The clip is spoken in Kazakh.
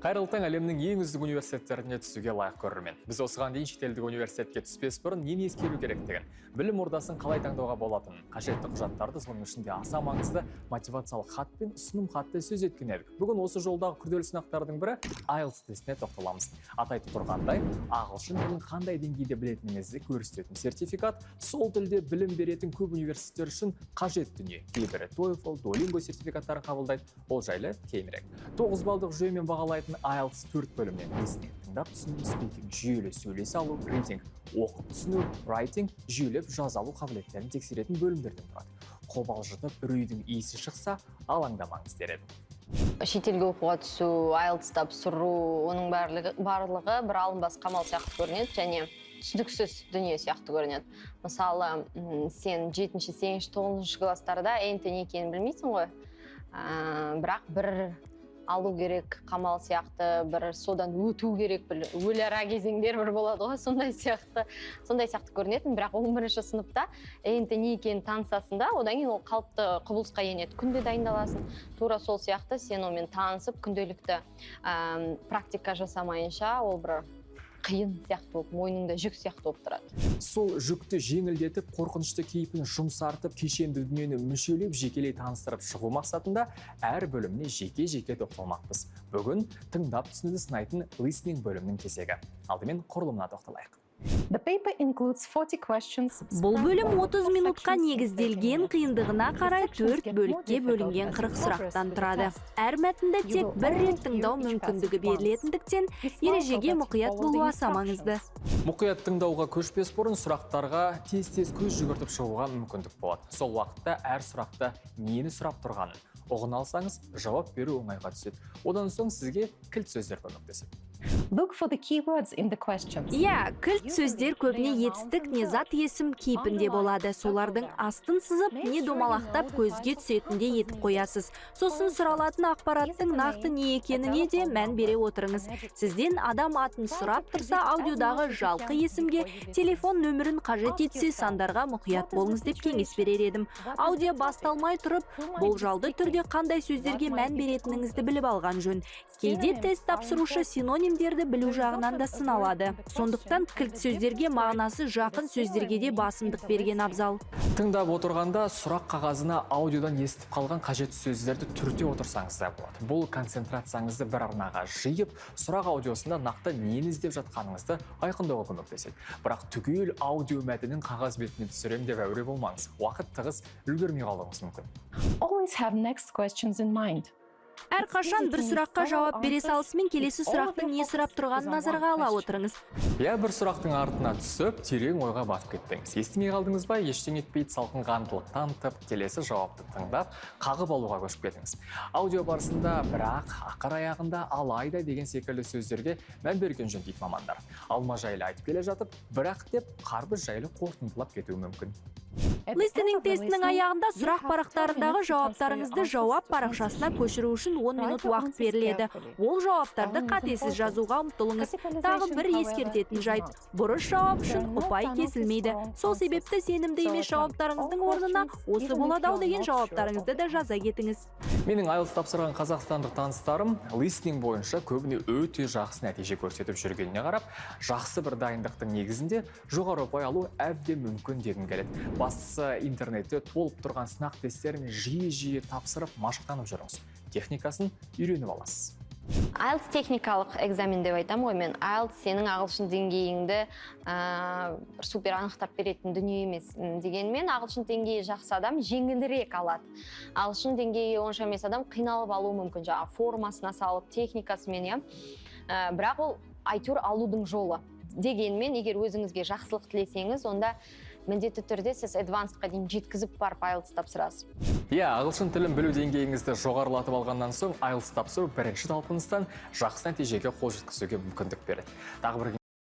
Қайырлы таң, әлемнің ең үздік университеттеріне түсуге лайық көрермен. Біз осыған дейін шетелдік университетке түспес бұрын нені ескеру керектігін, білім ордасын қалай таңдауға болатынын, қажетті құжаттарды, соның ішінде аса маңызды мотивациялық хат пен ұсыным хатты сөз еткен едік. Бүгін осы жолдағы күрделі сынақтардың бірі IELTS тестіне тоқталамыз. Атайтып тұрғандай, ағылшын тілін қандай деңгейде білетініңізді көрсететін сертификат сол тілде білім беретін көп университеттер үшін қажет дүние. Кейбірі TOEFL, Duolingo сертификаттарын қабылдайды. Ол жайлы кейінірек. 9 балдық жүйемен бағалайтын IELTS 4 бөлімнен listening, тыңдап түсіну, speaking, жүйелі сөйлесе алу, reading, оқып түсіну, writing, жүйелеп жаза алу қабілеттерін тексеретін бөлімдерден тұрады. Қобалжытып үрейдің иісі шықса, алаңдамаңыз дер едім. Шетелге оқуға түсу, IELTS тапсыру, оның барлығы бір алынбас қамал сияқты көрінеді, және түсініксіз дүние сияқты көрінеді. Мысалы, сен 7-ші, 8-ші, 9-ші кластарда не екенін білмейсің ғой. Бірақ бір алу керек қамал сияқты, бір содан өту керек, өлара кезеңдер бір болады ғой, сондай сияқты көрінетін. Бірақ 11-ші сыныпта не екенін танысасың да, одан кейін ол қалыпты құбылысқа енеді. Күнде дайындаласың. Тура сол сияқты сен онымен танысып, күнделікті практика жасамайынша ол бір қиын сияқты болып, мойныңда жүк сияқты болып тұрады. Сол жүкті жеңілдетіп, қорқынышты кейпін жұмсартып, кешенді дүниені мүшелеп, жекелей таныстырып шығу мақсатында әр бөліміне жеке-жеке тоқталмақпыз. Бүгін тыңдап түсінуді сынайтын listening бөлімнің кезегі. Алдымен құрылымына тоқталайық. Бұл бөлім 30 минутқа негізделген, қиындығына қарай 4 бөлікке бөлінген 40 сұрақтан тұрады. Әр мәтінді тек бір рет тыңдау мүмкіндігі берілетіндіктен, ережеге мұқият болу аса маңызды. Мұқият тыңдауға көшпес бұрын сұрақтарға тез-тез көз жүгіртіп шығуға мүмкіндік болады. Сол уақытта әр сұрақта нені сұрап тұрғанын ұғына алсаңыз, жауап беру оңайға түседі. Одан соң сізге кілт сөздер көмектеседі. Кілт сөздер көбіне етістік, не зат есім кейпінде болады. Солардың астын сызып, не домалақтап көзге түсетінде етіп қоясыз. Сосын сұралатын ақпараттың нақты не екеніне де мән бере отырыңыз. Сізден адам атын сұрап тұрса, аудиодағы жалқы есімге, телефон нөмірін қажет етсе, сандарға мұқият болыңыз деп кеңес берер едім. Аудио басталмай тұрып, болжалды түрде қандай сөздерге мән беретініңізді біліп алған жөн. Кейде тест тапсырушы синонимдерді білу жағынан да сыналады. Сондықтан кілт сөздерге мағынасы жақын сөздерге де басымдық берген абзал. Тыңдап отырғанда сұрақ қағазына аудиодан естіп қалған қажет сөздерді түрте отырсаңыз да болады. Бұл концентрацияңызды бір арнаға жиып, сұрақ аудиосында нақты нені іздеп жатқаныңызды айқындауға көмектеседі. Бірақ түгел аудио мәтінін қағаз бетіне түсірем деп әуре болмаңыз. Уақыт тығыз, үлгермей қалуыңыз мүмкін. Әрқашан бір сұраққа жауап бере салысымен келесі сұрақтың не сұрап тұрғанын назарға ала отырыңыз. Бір сұрақтың артына түсіп, терең ойға батып кетпеңіз. Естімей қалдыңыз ба, ештеңе етпейді, салқынқандылық танытып, келесі жауапты тыңдап, қағып алуға көшіп кетіңіз. Аудио барысында бірақ, ақыр аяғында алайда деген секілді сөздерге мән берген жөн дейді мамандар. Алма жайлы айтып келе жатып, бірақ деп қарбыз жайлы қорытындылап кетуі мүмкін. Listening тестінің аяғында сұрақ парақтарындағы жауаптарыңызды жауап парақшасына көшіру үшін 10 минут уақыт беріледі. Ол жауаптарды қатесіз жазуға ұмтылыңыз. Тағы бір ескертетін жайт. Бұрыс жауап үшін ұпай кесілмейді. Сол себепті сенімді емес жауаптарыңыздың орнына осы болады-ау деген жауаптарыңызды да жаза кетіңіз. Менің IELTS тапсырған қазақстандық таныстарым listening бойынша көбіне өте жақсы нәтиже көрсетіп жүргеніне қарап, жақсы бір дайындықтың негізінде жоғары ұпай алу әбден мүмкін дегім келеді. Бастысы интернетте толып тұрған сынақ тесттерін жиі тапсырып, машықтанып жүріңіз. Техникасын үйреніп аласыз. IELTS техникалық экзамен деп айтам ғой мен. IELTS сенің ағылшын деңгейіңді супер анықтап беретін дүние емес. Дегенмен ағылшын деңгейі жақсы адам жеңілірек алады. Ағылшын деңгейі онша емес адам қиналып алуы мүмкін. Формасына салып, техникасымен, бірақ ол әйтеуір алудың жолы. Дегенмен, егер өзіңізге жақсылық тілесеңіз, онда міндетті түрде сіз advancedқа дейін жеткізіп барып IELTS тапсырасыз. Ағылшын тілін білу деңгейіңізді жоғарылатып алғаннан соң IELTS тапсыру бірінші талпыныстан жақсы нәтижеге қол жеткізуге мүмкіндік береді. Тағы бір